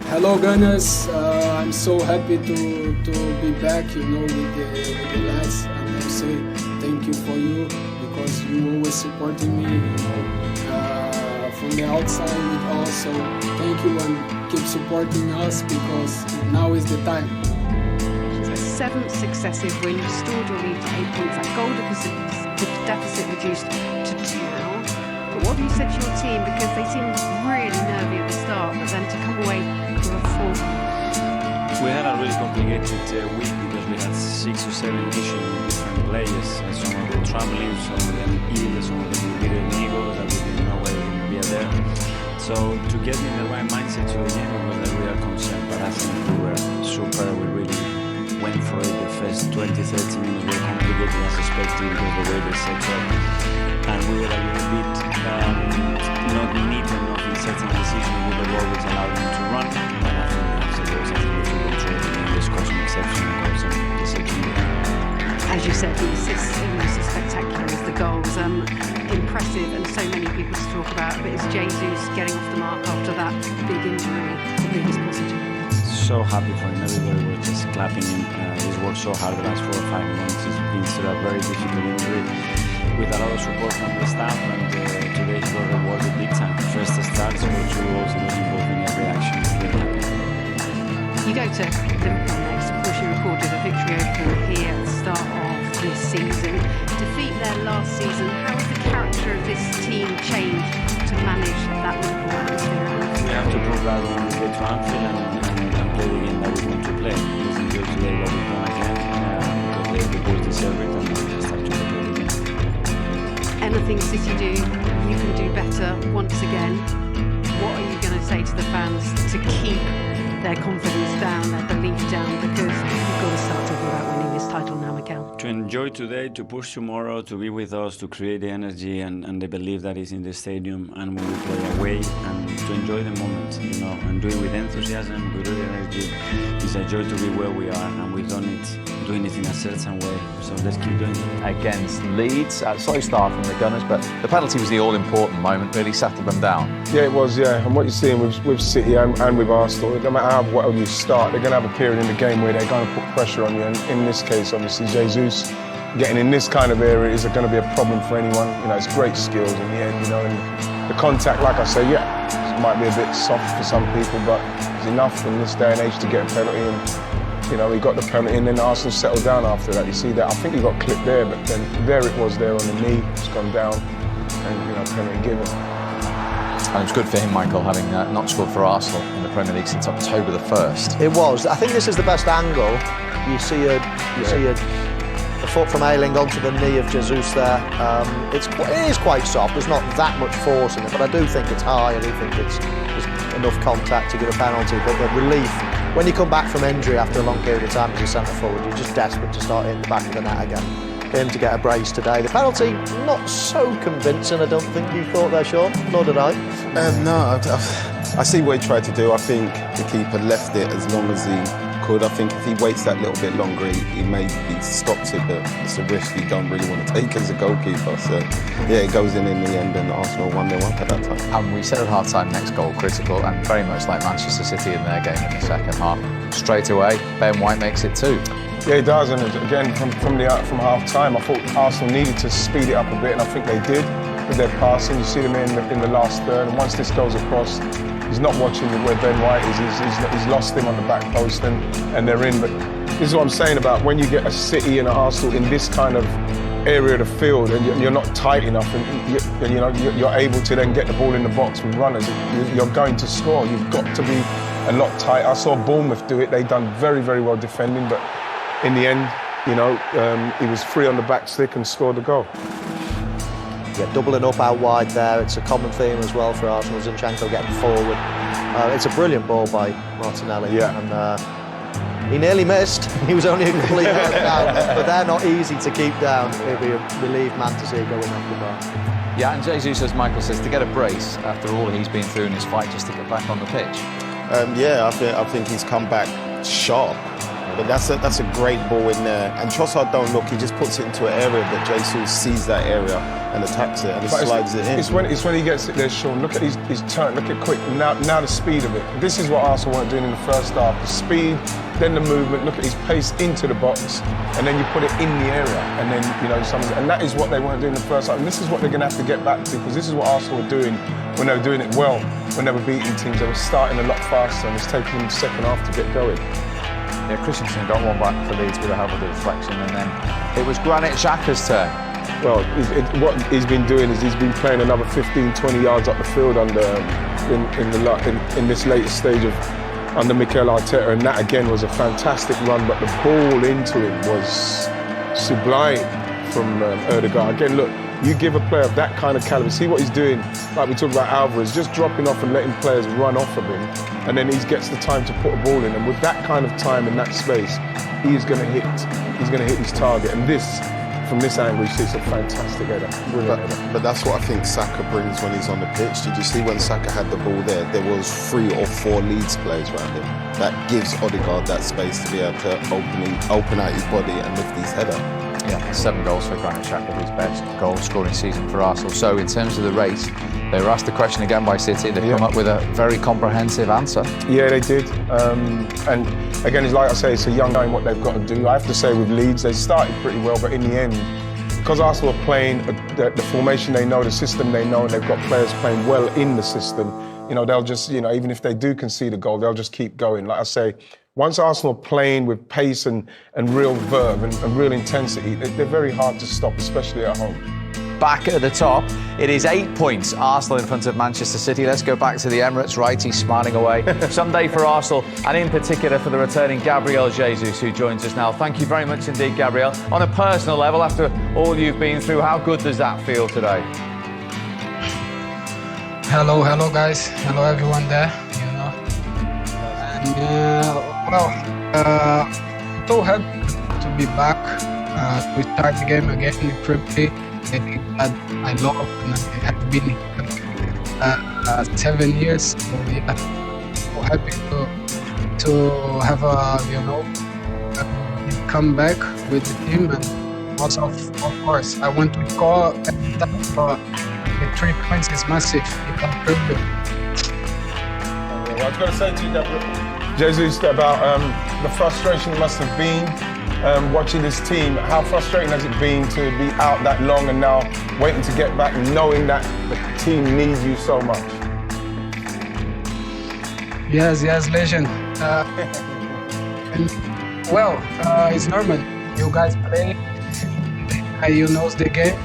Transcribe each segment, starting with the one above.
Hello Gunners, I'm so happy to be back, with the lads. I want to say thank you for you because you always supporting me, from the outside with us. So thank you and keep supporting us because now is the time. It's a seventh successive win, restored your lead to 8 points. That goal deficit reduced to 2 now. But what have you said to your team? Because they seemed really nervy at the start, but then to come away with a 4. We had a really complicated week because we had 6 or 7 issues with different players. Some of them traveling, some of them ill, some of them with egos that we didn't know where we would be there. So to get in the right mindset to the game was a real concern, but I think we were super. We really went for it. The first 20-30 minutes were complicated as expected because the way they set up. And we were a little bit not neat enough in certain decisions with the ball which allowed them to run. And I think afterwards, we took control of the game. There's caused some exceptional goals in the second half. As you said, the assists almost as spectacular as the goals. Impressive and so many people to talk about. But is Jesus getting off the mark after that big injury the biggest positive? So happy for him. Everybody was just clapping him. He's worked so hard the last 4 or 5 months. He's been through a very difficult injury with a lot of support from the staff, and today he got rewarded big time. First start, so 2 goals, he was involved in every action. Really happy. You go to Liverpool next. Of course, you recorded a victory over them here at the start of this season. Defeat there last season. How has the character of this team changed to manage that Liverpool atmosphere? We have to prove that when we get to Anfield and play the game that we want to play. It doesn't go today what we've done again, because the boys deserve it, and we just have to play the game. Anything City do, you can do better once again. What are you going to say to the fans to keep their confidence down, their belief down? Because you've got to start talking about winning this title now, Mikel. To enjoy today, to push tomorrow, to be with us, to create the energy and the belief that is in the stadium, and when we play away, and to enjoy the moment, and do it with enthusiasm, with real energy. It's a joy to be where we are, and we've done it, doing it in a certain way. So let's keep doing it. Against Leeds, slow start from the Gunners, but the penalty was the all-important moment, really settled them down. Yeah, it was, yeah. And what you're seeing with City and with Arsenal, no matter how well you start, they're going to have a period in the game where they're going to put pressure on you. And in this case, obviously, Jesus getting in this kind of area is going to be a problem for anyone. It's great skills in the end, and the contact, like I say, yeah, it might be a bit soft for some people, but it's enough in this day and age to get a penalty. And he got the penalty, and then Arsenal settled down after that. You see that? I think he got clipped there, but then there it was there on the knee. It's gone down, and penalty given. And it was good for him, Michael, having not scored for Arsenal in the Premier League since October the 1st. It was. I think this is the best angle. You see a foot from Ayling onto the knee of Jesus there. It is quite soft. There's not that much force in it, but I do think it's high. I do think there's enough contact to get a penalty. But the relief, when you come back from injury after a long period of time as a centre forward, you're just desperate to start hitting the back of the net again. Him to get a brace today. The penalty, not so convincing, I don't think you thought there, Sean. Nor did I. No, I see what he tried to do. I think the keeper left it as long as he could. I think if he waits that little bit longer, he maybe stops it, but it's a risk you don't really want to take as a goalkeeper. So, yeah, it goes in the end, and Arsenal won their one at that time. And we said at half-time, next goal critical, and very much like Manchester City in their game in the second half. Straight away, Ben White makes it 2. Yeah, he does, and again, from half-time, I thought Arsenal needed to speed it up a bit, and I think they did with their passing. You see them in the last third, and once this goes across, he's not watching where Ben White is. He's lost him on the back post, and they're in. But this is what I'm saying about when you get a City and an Arsenal in this kind of area of the field, and you're not tight enough, and you're able to then get the ball in the box with runners, you're going to score. You've got to be a lot tighter. I saw Bournemouth do it. They've done very, very well defending, but in the end, he was free on the back stick and scored the goal. Yeah, doubling up out wide there. It's a common theme as well for Arsenal. Zinchenko getting forward. It's a brilliant ball by Martinelli. Yeah. And he nearly missed. He was only a couple of yards down, but they're not easy to keep down. It'll be a relieved man to see it going up the bar. Yeah, and Jesus, as Michael says, to get a brace after all he's been through in his fight just to get back on the pitch. I think he's come back sharp. But that's a great ball in there. And Trossard don't look, he just puts it into an area, but Jesus sees that area and attacks it and he slides it in. It's when he gets it there, Sean. Look at his turn, look at quick. Now the speed of it. This is what Arsenal weren't doing in the first half. The speed, then the movement, look at his pace into the box, and then you put it in the area. And then, and that is what they weren't doing in the first half. And this is what they're going to have to get back to, because this is what Arsenal were doing when they were doing it well, when they were beating teams. They were starting a lot faster, and it's taking them the second half to get going. Yeah, Christensen got one back for Leeds with the help of the deflection, and then it was Granit Xhaka's turn. Well, what he's been doing is he's been playing another 15, 20 yards up the field in this latest stage under Mikel Arteta, and that again was a fantastic run, but the ball into him was sublime from Ødegaard. Again, look, you give a player of that kind of caliber, see what he's doing, like we talked about Alvarez, just dropping off and letting players run off of him, and then he gets the time to put a ball in, and with that kind of time in that space, he's going to hit his target, and from this angle, you see it's a fantastic header, brilliant header. But that's what I think Saka brings when he's on the pitch. Did you see when Saka had the ball there was 3 or 4 Leeds players around him. That gives Ødegaard that space to be able to open out his body and lift his header. Yeah, 7 goals for Granit Xhaka, his best goal-scoring season for Arsenal. So in terms of the race, they were asked the question again by City. They've come up with a very comprehensive answer. Yeah, they did. And again, it's like I say, it's a young guy in what they've got to do. I have to say with Leeds, they started pretty well, but in the end, because Arsenal are playing the formation they know, the system they know, and they've got players playing well in the system, they'll just, even if they do concede a goal, they'll just keep going. Like I say, once Arsenal are playing with pace and real verve and real intensity, they're very hard to stop, especially at home. Back at the top, it is 8 points. Arsenal in front of Manchester City. Let's go back to the Emirates. Right, he's smiling away. Someday for Arsenal, and in particular for the returning Gabriel Jesus, who joins us now. Thank you very much indeed, Gabriel. On a personal level, after all you've been through, how good does that feel today? Hello guys. Hello everyone there. And so happy to be back. We start the game again in Premier League. That I love and I have been 7 years. So yeah, so happy to have come back with the team, and also of course I want to score every time, but the 3 points is massive. I was going to say to you, Jesus, about the frustration it must have been. Watching this team, how frustrating has it been to be out that long and now waiting to get back, knowing that the team needs you so much? Yes, legend. It's normal. You guys play, you know the game.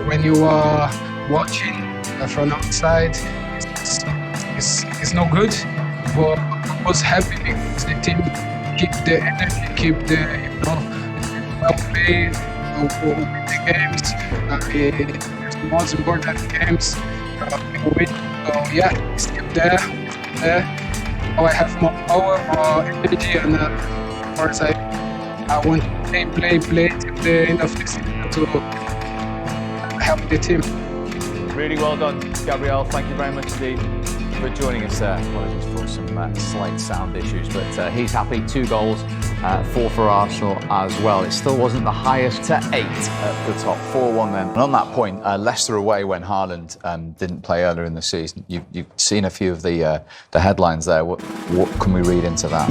When you are watching from outside, it's no good. But I was happy because the team keep the energy, keep the well-played, win the games. It's the most important games. We win. So yeah, it's still there. Now I have more power, more energy, and of course I want to play till the end of the season to help the team. Really well done, Gabriel. Thank you very much indeed for joining us there. Apologies for some slight sound issues, but he's happy. 2 goals, 4 for Arsenal as well. It still wasn't the highest to 8 at the top. 4-1 then. And on that point, Leicester away when Haaland didn't play earlier in the season. You've seen a few of the headlines there. What can we read into that?